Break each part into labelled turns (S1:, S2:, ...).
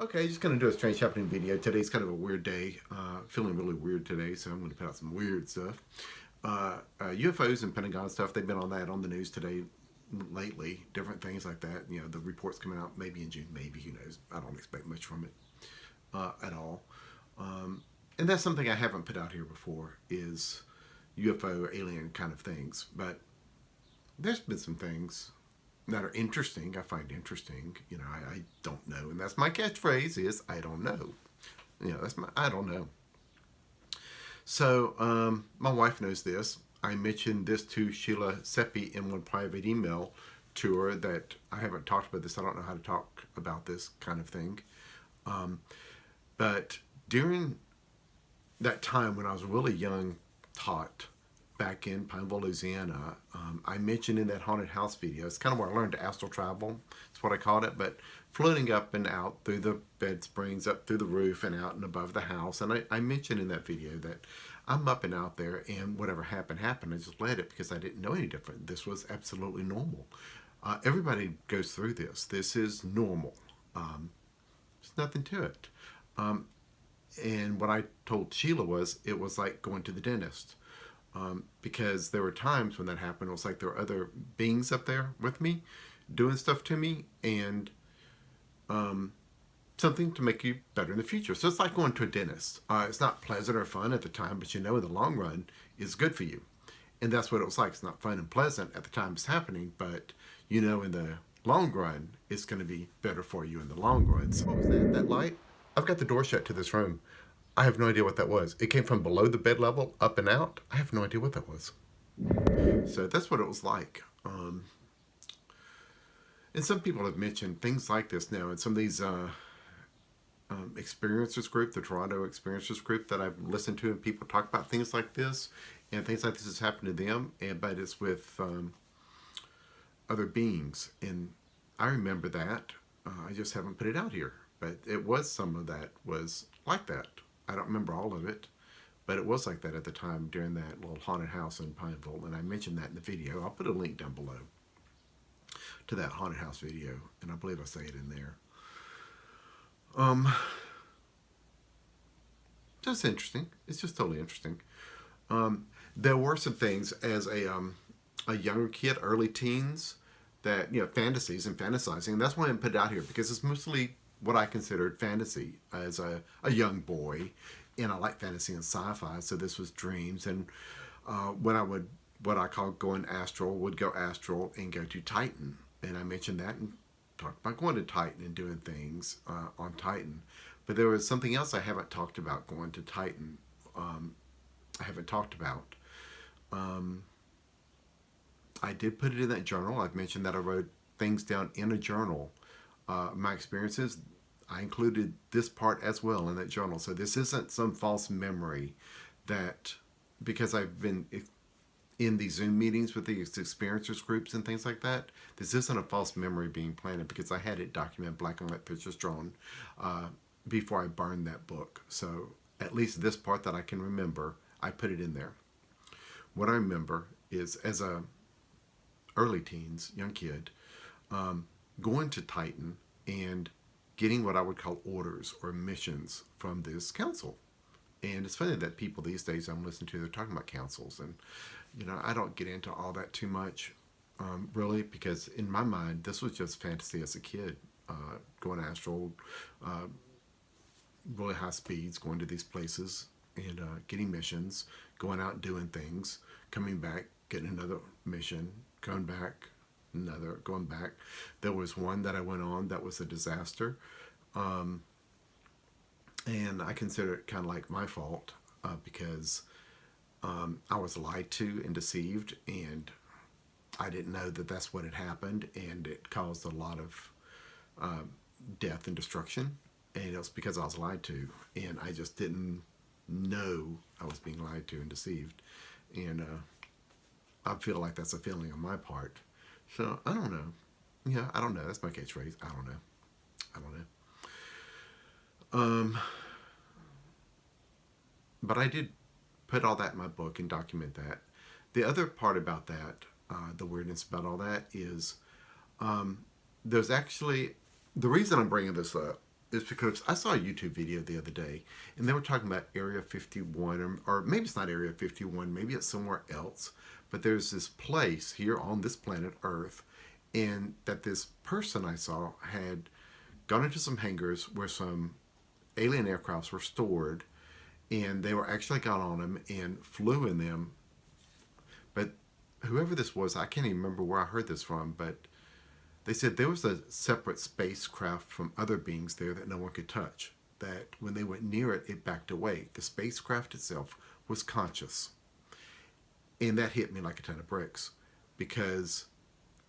S1: Okay, just going to do a strange happening video. Today's kind of a weird day. Feeling really weird today, so I'm going to put out some weird stuff. UFOs and Pentagon stuff, they've been on that on the news today lately. Different things like that. You know, the reports coming out maybe in June, maybe, who knows. I don't expect much from it at all. And that's something I haven't put out here before is UFO or alien kind of things. But there's been some things that are interesting. I find interesting. You know, I don't know, and that's my catchphrase is I don't know. You know, that's my I don't know. So my wife knows this. I mentioned this to Sheila Seppi in one private email to her that I haven't talked about this. I don't know how to talk about this kind of thing. But during that time when I was really young, taught back in Pineville, Louisiana, I mentioned in that haunted house video, it's kind of where I learned to astral travel. That's what I called it, but floating up and out through the bed springs, up through the roof and out and above the house. And I mentioned in that video that I'm up and out there, and whatever happened, happened. I just let it because I didn't know any different. This was absolutely normal. Everybody goes through this. This is normal. There's nothing to it. And what I told Sheila was, it was like going to the dentist. Because there were times when that happened, it was like there were other beings up there with me doing stuff to me, and something to make you better in the future. So it's like going to a dentist. It's not pleasant or fun at the time, but you know in the long run it's good for you. And that's what it was like. It's not fun and pleasant at the time it's happening, but you know in the long run it's going to be better for you in the long run. So what was that? That light? I've got the door shut to this room. I have no idea what that was. It came from below the bed level, up and out. I have no idea what that was. So that's what it was like. And some people have mentioned things like this now in some of these experiencers group, the Toronto experiencers group that I've listened to, and people talk about things like this, and things like this has happened to them, but it's with other beings. And I remember that. I just haven't put it out here. But it was some of that was like that. I don't remember all of it, but it was like that at the time during that little haunted house in Pineville. And I mentioned that in the video. I'll put a link down below to that haunted house video, and I believe I say it in there. Just interesting. It's just totally interesting. There were some things as a younger kid, early teens, that, you know, fantasies and fantasizing. And that's why I put it out here, because it's mostly what I considered fantasy as a young boy, and I like fantasy and sci-fi, so this was dreams. And when I would, what I call going astral, would go astral and go to Titan, and I mentioned that and talked about going to Titan and doing things on Titan. But there was something else I haven't talked about going to Titan. I haven't talked about. I did put it in that journal. I've mentioned that I wrote things down in a journal. My experiences, I included this part as well in that journal. So this isn't some false memory that, because I've been in these Zoom meetings with these experiencers groups and things like that, this isn't a false memory being planted, because I had it documented, black and white pictures drawn, before I burned that book. So at least this part that I can remember, I put it in there. What I remember is, as a early teens, young kid, going to Titan and getting what I would call orders or missions from this council. And it's funny that people these days I'm listening to, they're talking about councils. And, you know, I don't get into all that too much, really, because in my mind, this was just fantasy as a kid. Going astral, really high speeds, going to these places and getting missions, going out doing things, coming back, getting another mission, coming back, another, going back. There was one that I went on that was a disaster, and I consider it kind of like my fault, because I was lied to and deceived, and I didn't know that that's what had happened, and it caused a lot of death and destruction, and it was because I was lied to, and I just didn't know I was being lied to and deceived, and I feel like that's a feeling on my part. So I don't know. Yeah, I don't know. That's my catchphrase. I don't know. I don't know. But I did put all that in my book and document that. The other part about that, the weirdness about all that is, there's actually, the reason I'm bringing this up is because I saw a YouTube video the other day, and they were talking about Area 51, or maybe it's not Area 51, maybe it's somewhere else, but there's this place here on this planet Earth, and that this person I saw had gone into some hangars where some alien aircrafts were stored, and they were actually got on them and flew in them. But whoever this was, I can't even remember where I heard this from, but they said there was a separate spacecraft from other beings there that no one could touch. That when they went near it, it backed away. The spacecraft itself was conscious. And that hit me like a ton of bricks, because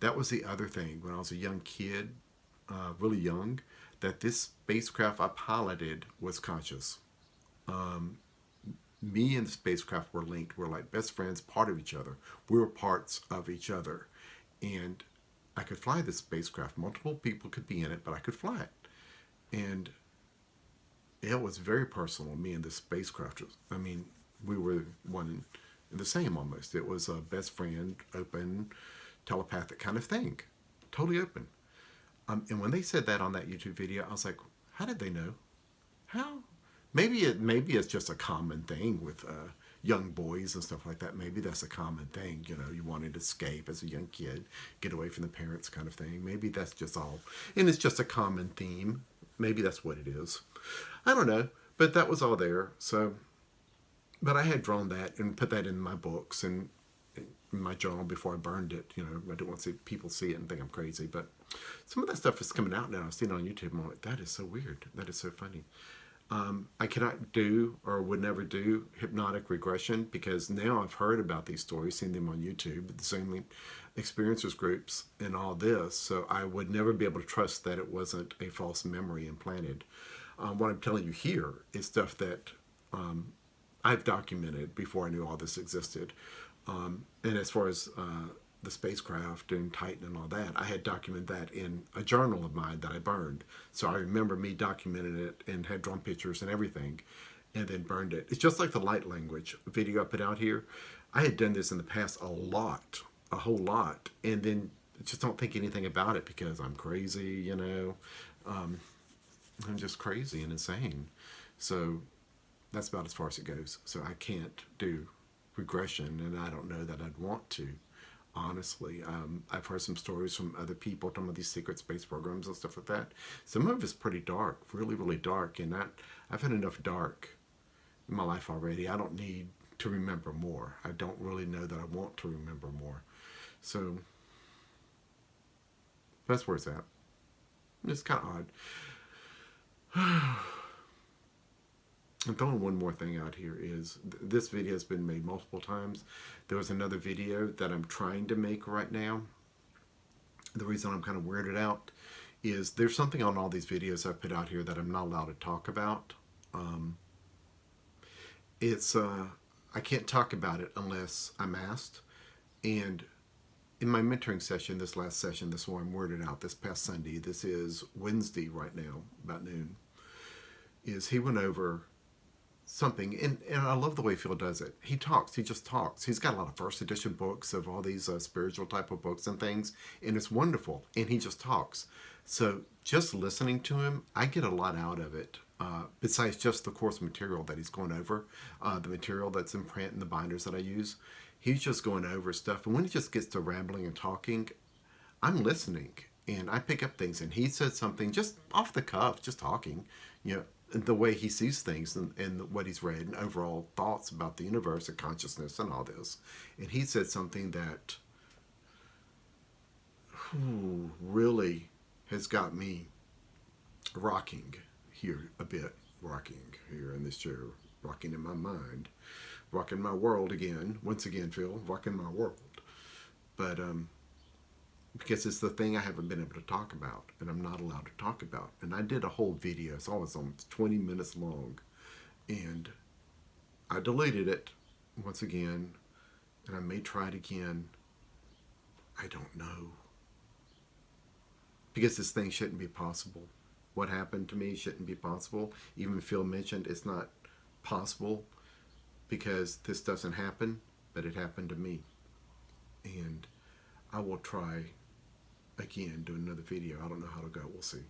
S1: that was the other thing when I was a young kid, really young, that this spacecraft I piloted was conscious. Me and the spacecraft were linked. We're like best friends, part of each other. We were parts of each other. And I could fly this spacecraft. Multiple people could be in it, but I could fly it. And it was very personal, me and the spacecraft. I mean, we were one and the same almost. It was a best friend, open, telepathic kind of thing. Totally open. And when they said that on that YouTube video, I was like, how did they know? How? Maybe it's just a common thing with young boys and stuff like that. Maybe that's a common thing. You know, you wanted to escape as a young kid, get away from the parents kind of thing. Maybe that's just all. And it's just a common theme. Maybe that's what it is. I don't know. But that was all there. So, but I had drawn that and put that in my books and in my journal before I burned it. You know, I didn't want to see people see it and think I'm crazy. But some of that stuff is coming out now. I've seen it on YouTube. And I'm like, that is so weird. That is so funny. I cannot do or would never do hypnotic regression, because now I've heard about these stories, seen them on YouTube, the Zoom experiencers groups and all this. So I would never be able to trust that it wasn't a false memory implanted. What I'm telling you here is stuff that I've documented before I knew all this existed. And as far as the spacecraft and Titan and all that, I had documented that in a journal of mine that I burned. So I remember me documenting it and had drawn pictures and everything, and then burned it. It's just like the light language video I put out here. I had done this in the past a lot, a whole lot, and then just don't think anything about it because I'm crazy, you know. I'm just crazy and insane. So that's about as far as it goes. So I can't do regression, and I don't know that I'd want to. Honestly, I've heard some stories from other people talking about these secret space programs and stuff like that. Some of it's pretty dark, really, really dark, and I've had enough dark in my life already. I don't need to remember more. I don't really know that I want to remember more. So that's where it's at. It's kind of odd. I'm throwing one more thing out here is this video has been made multiple times. There was another video that I'm trying to make right now. The reason I'm kind of weirded out is there's something on all these videos I've put out here that I'm not allowed to talk about. I can't talk about it unless I'm asked. And in my mentoring session, this last session, this one I'm weirded out this past Sunday, this is Wednesday right now, about noon, is he went over something, and I love the way Phil does it. He talks, he just talks. He's got a lot of first edition books of all these spiritual type of books and things, and it's wonderful, and he just talks. So just listening to him, I get a lot out of it, besides just the course material that he's going over, the material that's in print and the binders that I use. He's just going over stuff, and when he just gets to rambling and talking, I'm listening, and I pick up things, and he said something just off the cuff, just talking, you know, the way he sees things and what he's read and overall thoughts about the universe and consciousness and all this. And he said something that really has got me rocking here a bit, rocking here in this chair, rocking in my mind, rocking my world again, once again, Phil, rocking my world. But because it's the thing I haven't been able to talk about, and I'm not allowed to talk about. And I did a whole video, it's almost 20 minutes long, and I deleted it once again, and I may try it again. I don't know. Because this thing shouldn't be possible. What happened to me shouldn't be possible. Even Phil mentioned it's not possible because this doesn't happen, but it happened to me. And I will try again, do another video. I don't know how to go. We'll see.